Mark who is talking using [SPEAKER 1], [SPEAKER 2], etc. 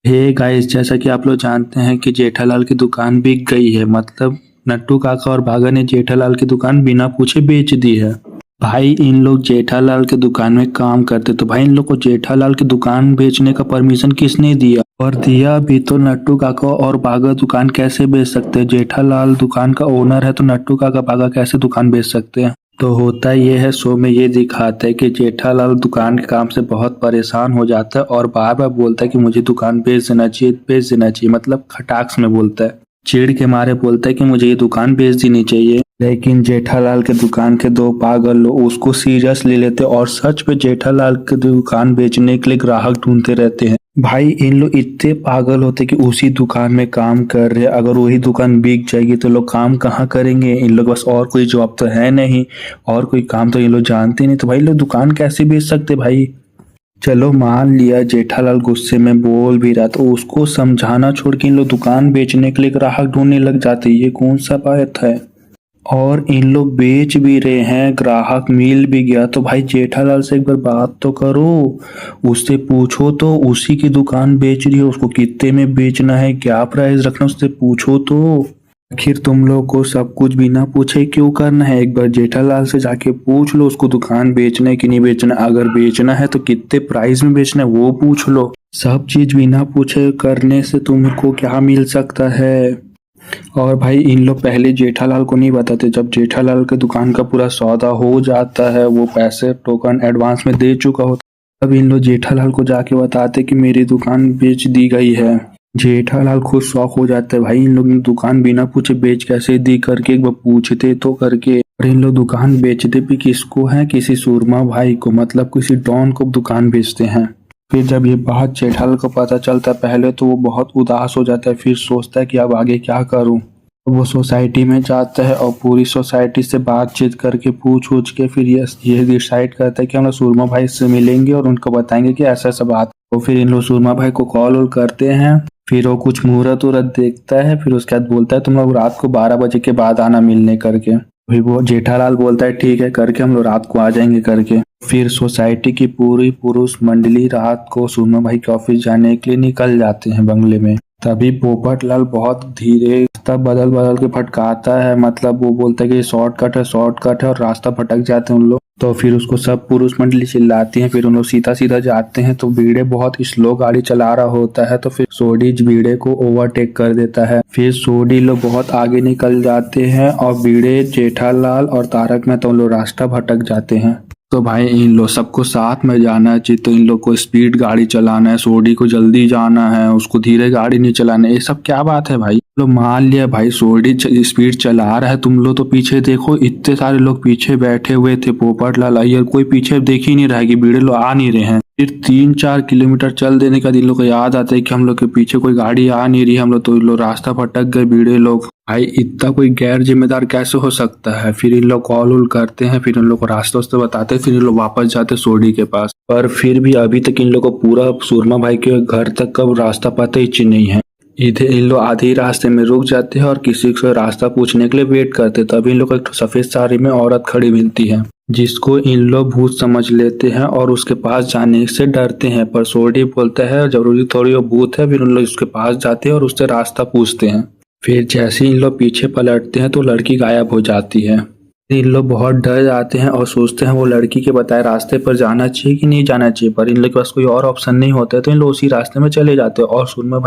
[SPEAKER 1] Hey guys, जैसा कि आप लोग जानते हैं कि जेठालाल की दुकान बिक गई है। मतलब नट्टू काका और भागा ने जेठालाल की दुकान बिना पूछे बेच दी है। भाई इन लोग जेठालाल की दुकान में काम करते, तो भाई इन लोग को जेठालाल की दुकान बेचने का परमिशन किसने दिया? और दिया भी तो नट्टू काका और भागा दुकान कैसे बेच सकते हैं? जेठालाल दुकान का ओनर है तो नट्टू काका भागा कैसे दुकान बेच सकते हैं? तो होता ये है, शो में ये दिखाता है कि जेठालाल दुकान के काम से बहुत परेशान हो जाता है और बार बार बोलता है कि मुझे दुकान बेच देना चाहिए, बेच देना चाहिए। मतलब खटाक्स में बोलता है, चिढ़ के मारे बोलता है कि मुझे ये दुकान बेच देनी चाहिए। लेकिन जेठालाल के दुकान के दो पागल लोग उसको सीरियस ले लेते और सच में जेठालाल की दुकान बेचने के लिए ग्राहक ढूंढते रहते हैं। भाई इन लोग इतने पागल होते कि उसी दुकान में काम कर रहे, अगर वही दुकान बिक जाएगी तो लोग काम कहाँ करेंगे? इन लोग बस और कोई जॉब तो है नहीं, और कोई काम तो ये लोग जानते नहीं, तो भाई लोग दुकान कैसे बेच सकते भाई? चलो मान लिया जेठालाल गुस्से में बोल भी रहा, तो उसको समझाना छोड़ के इन लोग दुकान बेचने के लिए ग्राहक ढूंढने लग जाते। ये कौन सा बात है? और इन लोग बेच भी रहे हैं, ग्राहक मिल भी गया, तो भाई जेठालाल से एक बार बात तो करो, उससे पूछो तो। उसी की दुकान बेच रही है, उसको कितने में बेचना है, क्या प्राइस रखना, उससे पूछो तो। आखिर तुम लोग को सब कुछ बिना पूछे क्यों करना है? एक बार जेठालाल से जाके पूछ लो उसको दुकान बेचना है कि नहीं बेचना। अगर बेचना है तो कितने प्राइस में बेचना है वो पूछ लो। सब चीज बिना पूछे करने से तुमको क्या मिल सकता है? और भाई इन लोग पहले जेठालाल को नहीं बताते। जब जेठालाल के दुकान का पूरा सौदा हो जाता है, वो पैसे टोकन एडवांस में दे चुका होता, तब इन लोग जेठालाल को जाके बताते कि मेरी दुकान बेच दी गई है। जेठालाल खुद शौक हो जाता है, भाई इन लोग ने दुकान बिना पूछे बेच कैसे दी करके। एक बार पूछते तो करके। और इन लोग दुकान बेचते भी किसको है? किसी सूरमा भाई को, मतलब किसी डॉन को दुकान बेचते हैं। फिर जब ये बात जेठालाल को पता चलता है, पहले तो वो बहुत उदास हो जाता है, फिर सोचता है कि अब आगे क्या करूं। वो सोसाइटी में जाता है और पूरी सोसाइटी से बातचीत करके पूछ उछ के फिर ये डिसाइड करता है कि हम लोग सूरमा भाई से मिलेंगे और उनको बताएंगे कि ऐसा ऐसा बात। तो फिर इन लोग सूरमा भाई को कॉल करते हैं, फिर वो कुछ मुहूर्त उहूर्त देखता है, फिर उसके बाद बोलता है तुम लोग रात को 12 बजे के बाद आना मिलने करके। फिर वो जेठालाल बोलता है ठीक है करके, हम लोग रात को आ जाएंगे करके। फिर सोसाइटी की पूरी पुरुष मंडली रात को सूरमा भाई के ऑफिस जाने के लिए निकल जाते हैं बंगले में। तभी पोपटलाल बहुत धीरे रास्ता बदल बदल के भटकाता है, मतलब वो बोलता है कि शॉर्टकट है, और रास्ता भटक जाते हैं उन लोग। तो फिर उसको सब पुरुष मंडली चिल्लाती हैं, फिर उन लोग सीधा सीधा जाते हैं। तो भिड़े बहुत स्लो गाड़ी चला रहा होता है, तो फिर सोडी भिड़े को ओवरटेक कर देता है। फिर सोडी लोग बहुत आगे निकल जाते हैं और भिड़े, जेठालाल और तारक मेहता लोग रास्ता भटक जाते हैं। तो भाई इन लोग सबको साथ में जाना चाहिए, तो इन लोग को स्पीड गाड़ी चलाना है, सोडी को जल्दी जाना है, उसको धीरे गाड़ी नहीं चलाना है। ये सब क्या बात है भाई? लोग मान लिया भाई सोडी स्पीड चला रहा है, तुम लोग तो पीछे देखो, इतने सारे लोग पीछे बैठे हुए थे। पोपटलाल अय्यर कोई पीछे देख ही नहीं रहा है कि भीड़े लोग आ नहीं रहे हैं। फिर 3-4 किलोमीटर चल देने का इन लोग को याद आता है कि हम लोग के पीछे कोई गाड़ी आ नहीं रही, हम लोग तो इन लोग रास्ता भटक गए भीड़े लोग। भाई इतना कोई गैर जिम्मेदार कैसे हो सकता है? फिर इन लोग कॉल उल करते हैं, फिर इन लोग को रास्ता वास्ता बताते हैं, फिर इन लोग वापस जाते सोडी के पास। पर फिर भी अभी तक इन लोग को पूरा सूरमा भाई के घर तक का रास्ता पता ही नहीं है। इधर इन लोग आधे रास्ते में रुक जाते हैं और किसी से रास्ता पूछने के लिए वेट करते, तभी इन लोग को एक सफेद साड़ी में औरत खड़ी मिलती है, जिसको इन लोग भूत समझ लेते हैं और उसके पास जाने से डरते हैं। पर सोडी बोलता है जरूरी थोड़ी वो भूत है। फिर उन लोग उसके पास जाते हैं और उससे रास्ता पूछते हैं। फिर जैसे इन लोग पीछे पलटते हैं तो लड़की गायब हो जाती है। इन लोग बहुत डर जाते हैं और सोचते हैं वो लड़की के बताए रास्ते पर जाना चाहिए कि नहीं जाना चाहिए, पर इन लोग के पास कोई और ऑप्शन नहीं होता है, तो इन लोग उसी रास्ते में चले जाते हैं। और सूरमा भाई